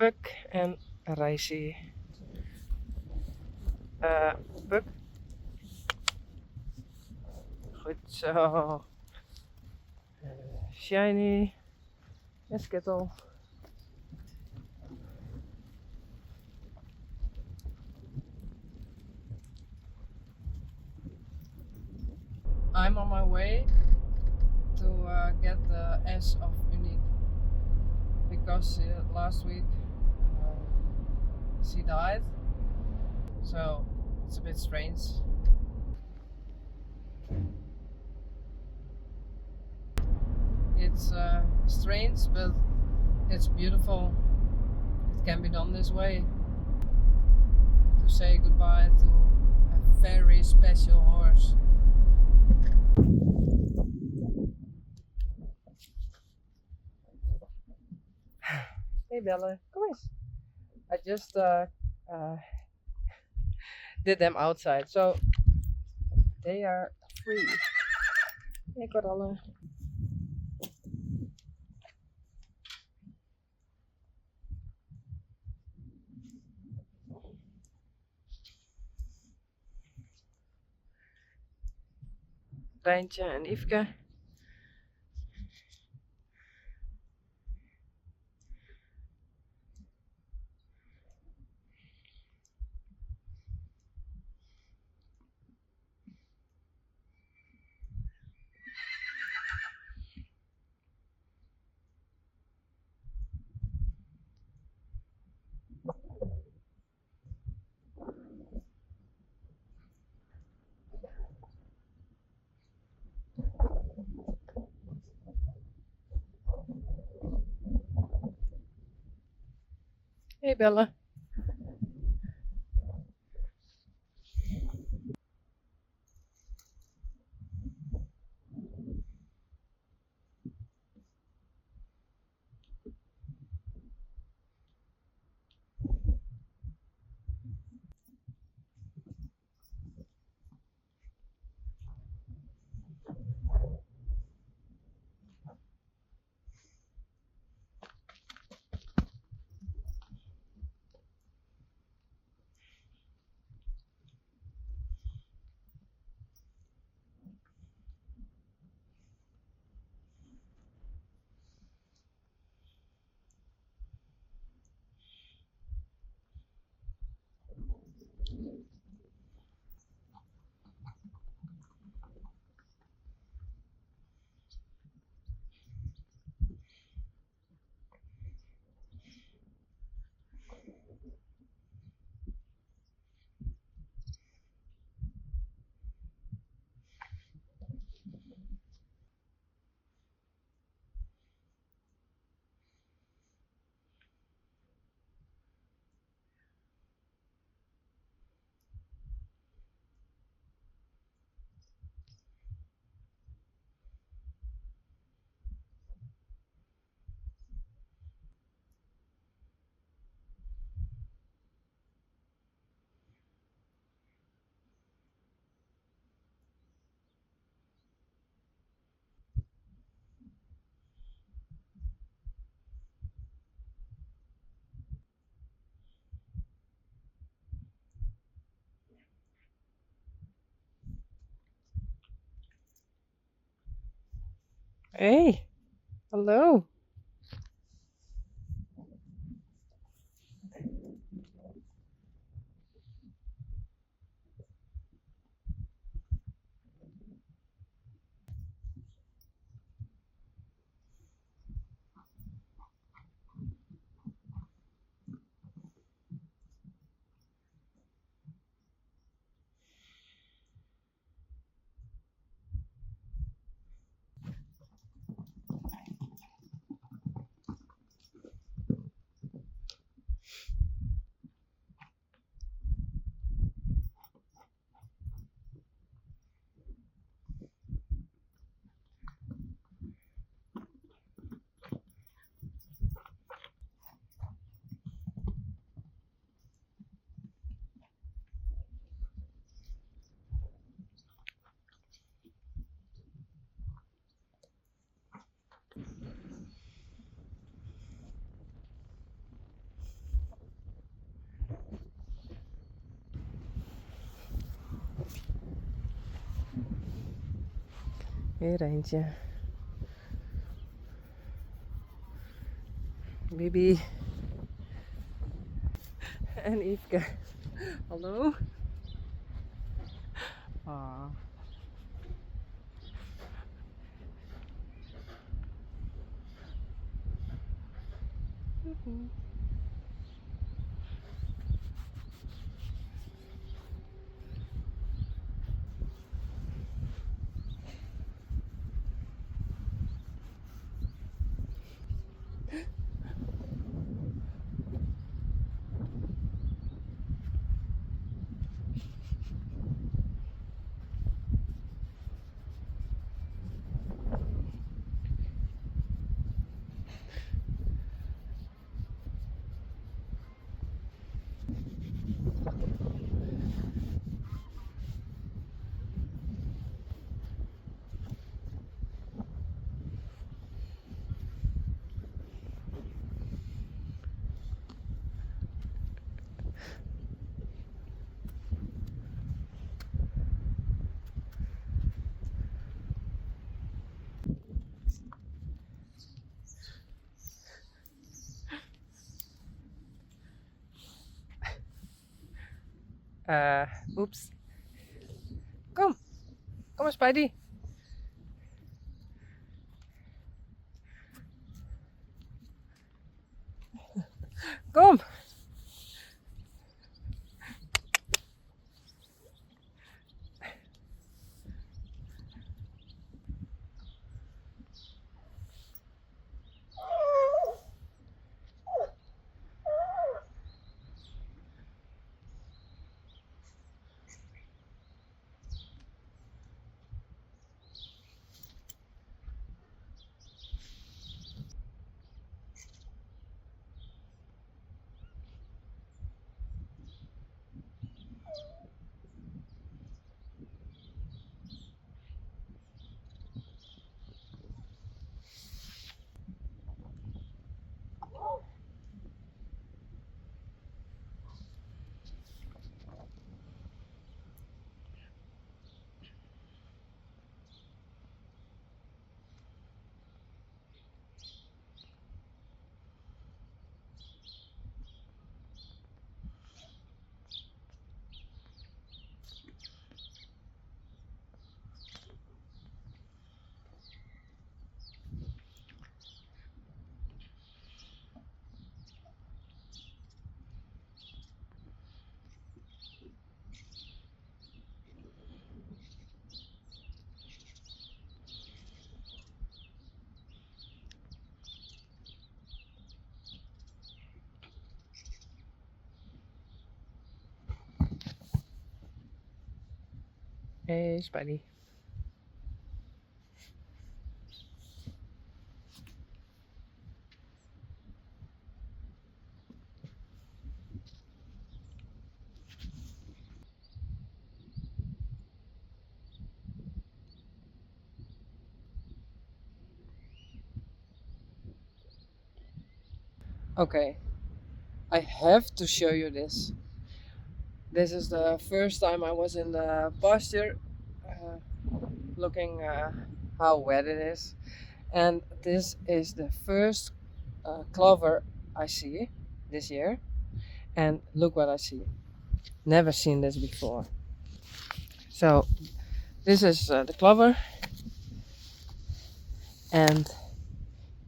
Puk en Reisi. Puk. Goed zo. Shiny en Skittle. I'm on my way to get the S of Unique because last week she died, so it's a bit strange. It's strange, but it's beautiful. It can be done this way to say goodbye to a very special horse. Hey Bella, come eens. I just did them outside, so they are free. Hey Coralle. Rijntje en Yveske. Hey Bella. Hey, hallo. Weer eentje. Bibi. En Yveske. Hallo. Ah. Oeps. Kom. Kom eens, Spidey. Kom. Hey, Spidey. Okay, I have to show you this. This is the first time I was in the pasture, looking how wet it is, and this is the first clover I see this year. And look what I see. Never seen this before. So this is the clover, and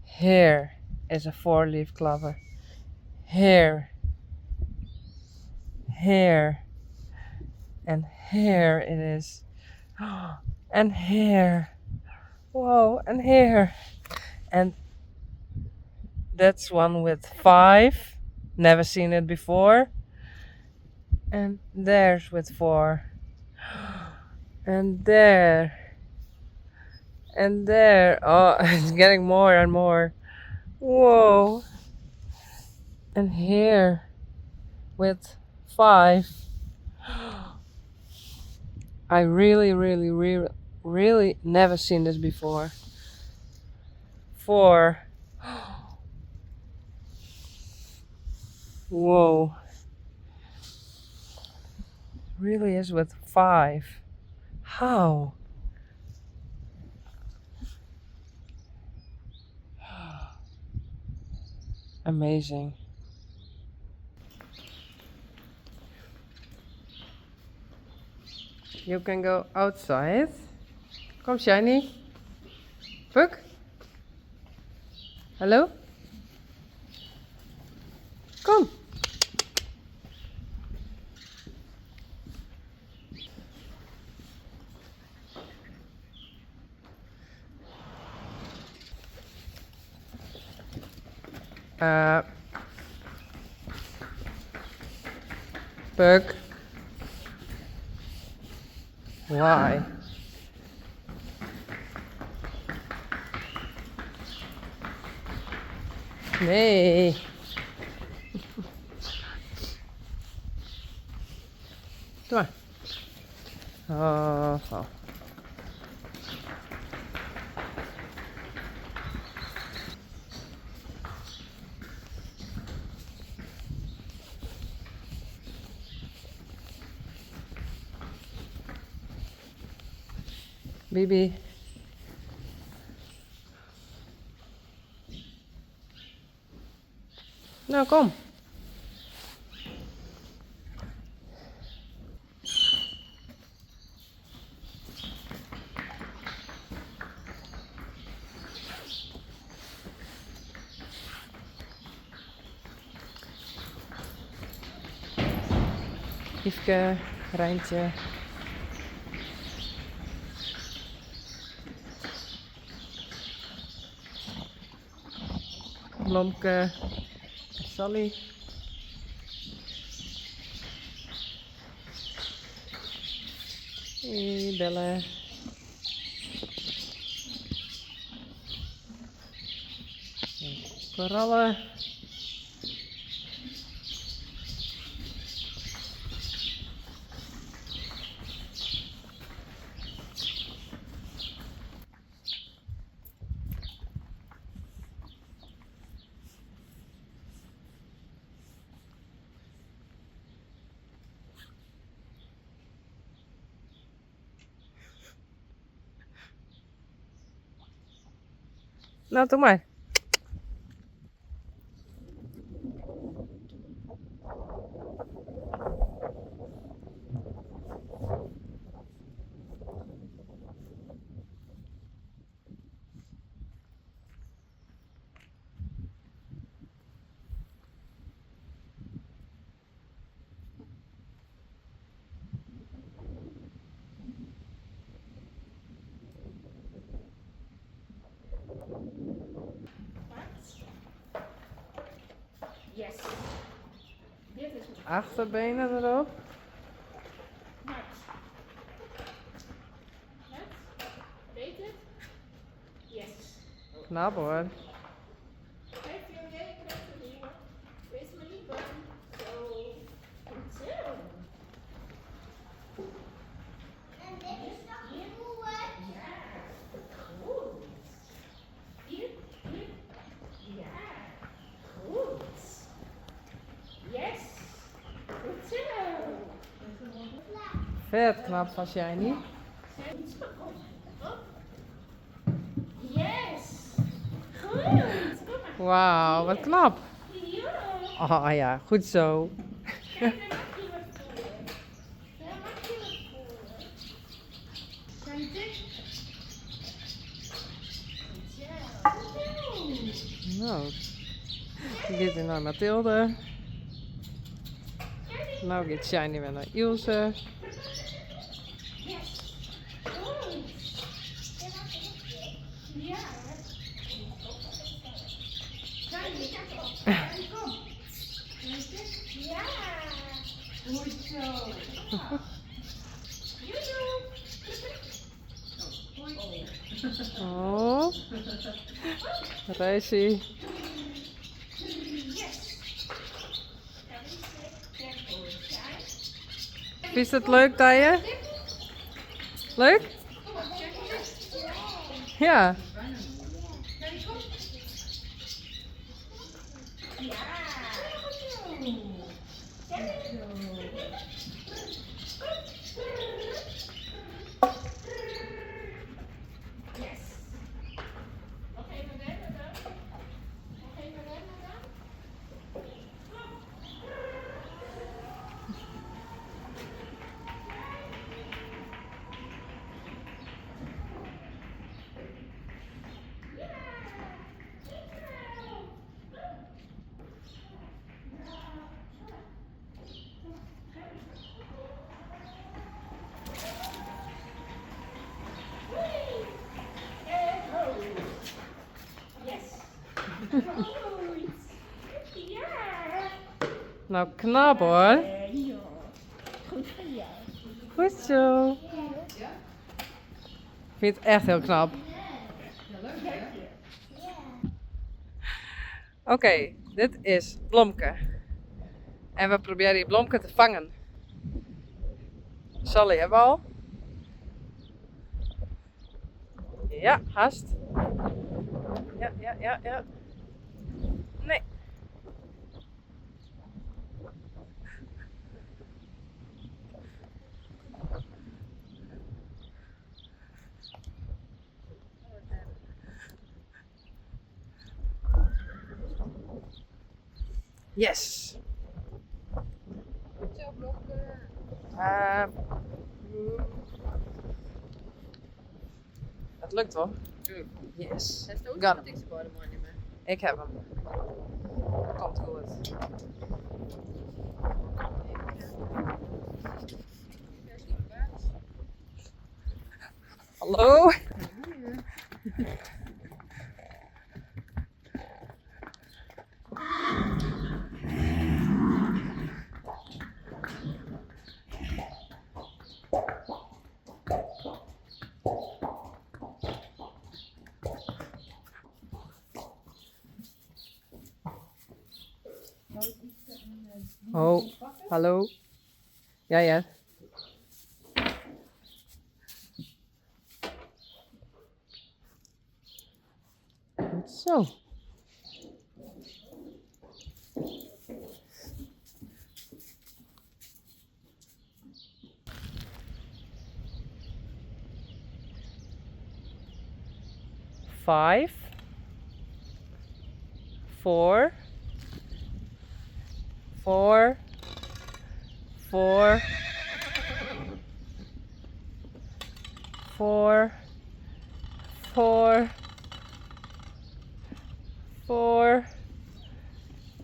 here is a 4-leaf clover. Here, here, and here it is. And here. Whoa, and here. And that's one with 5. Never seen it before. And there's with 4. And there. And there. Oh, it's getting more and more. Whoa. And here with 5. I really never seen this before. 4. Whoa. Really is with 5. How? Amazing. You can go outside. Come, Shiny. Puck. Hello? Kom. Puck. Why? Nee. Doe maar. Oh. Bibi. Nou, kom. Yveske, Rijntje. Blomke, Sally. Belle. Korallen. Nou, doe maar. Yes. Dit is mijn Achterbenen erop. Max. Net? Weet het? Yes. Knap hoor. Kijk je idee, krijg je nieuwe. Wees maar niet bang. Zo. Goed zo. En dit is nog nieuwe. Ja. Goed. Hier, hier. Ja. Goed. Yes. Goed zo. Vet knap van Shiny. Yes. Goed. Kom maar. Wauw, wat knap. Ja. Oh ja, goed zo. Kijk, daar mag je wat voelen. Daar mag je wat voelen. Kan je dit? Goed zo. Nou, dit is naar Mathilde. Nou gaat Shiny weer naar Ilse. Yes. Goed. Ja. Kan je? Kom. Ja. Goed zo. Joejoe. Oh, Reisje. Is het leuk, Tije? Leuk? Ja. Goed. Ja. Nou, knap hoor. Ja. Goed voor jou. Goed zo. Ik vind het echt heel knap. Oké, dit is Blomke. En we proberen die Blomke te vangen. Sally hebben we al. Ja, haast. Ja. Nee. Yes. Zo, Blomke. Het lukt wel. Yes. Hij stoot Got wat him. ik ze bij de man niet meer. Ik heb hem. Komt goed. Hallo? Oh, hallo. Ja. Goed zo. Five, 4, 4, 4, 4, 4, 4.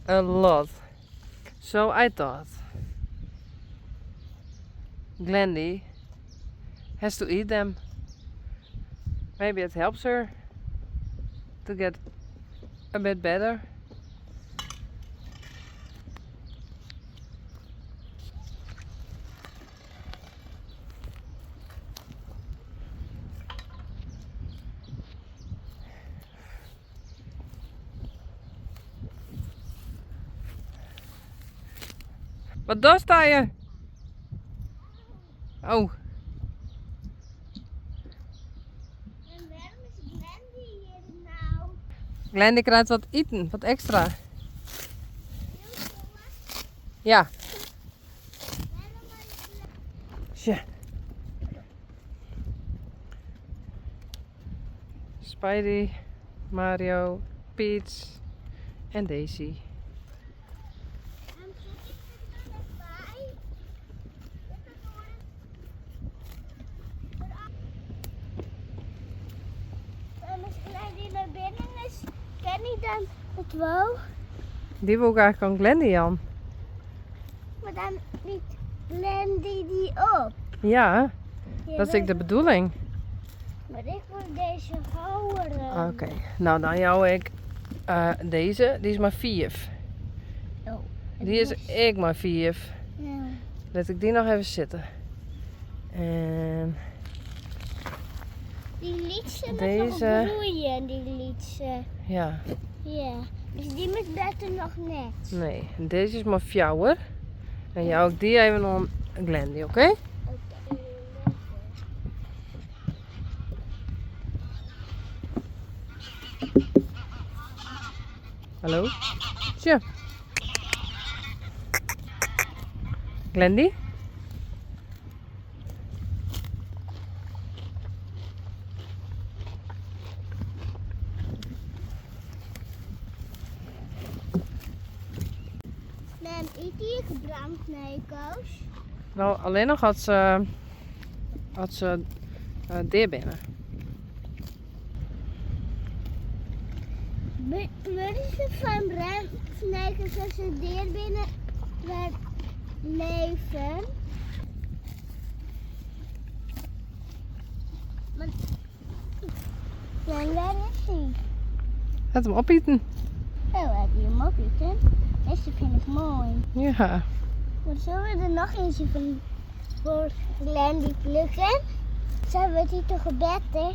A lot. So I thought Glendy has to eat them. Maybe it helps her to get a bit better. Wat dorst sta je? Oh, En waarom is Glendy hier nou? Glendy krijgt wat eten, wat extra. Ja. Tja. Spidey, Mario, Peach en Daisy. En zit ik er dan bij? En als Glendy naar binnen is, ken ik dan het wel? Die wil ik eigenlijk aan Glendy aan. Maar dan niet Glendy die op. Ja, Ja, dat is ik de bedoeling. Maar ik wil deze houden. Oké, nou dan jou ik deze, die is maar 4. Oh. Die is ik maar 4. Ja. Laat ik die nog even zitten. En Die liet nog Deze. groeien, die liet ze. ja, Ja. Dus die moet beter nog net. nee, deze is maar 4. En jou ik die even aan Glendy, oké? Hallo? Tja. Glendy? Mam, eet die gebrand neko's? Nou, alleen nog had ze deer binnen. Worden ze van brandneko's als ze dier binnen leven? Maar waar is hij? Laat hem opeten. Oh, we hebben hier hem ook plukken. Deze vind ik mooi. Ja. Maar zullen we er nog eentje van voor Glenn die plukken? Zo hebben we die toch gebed, hè?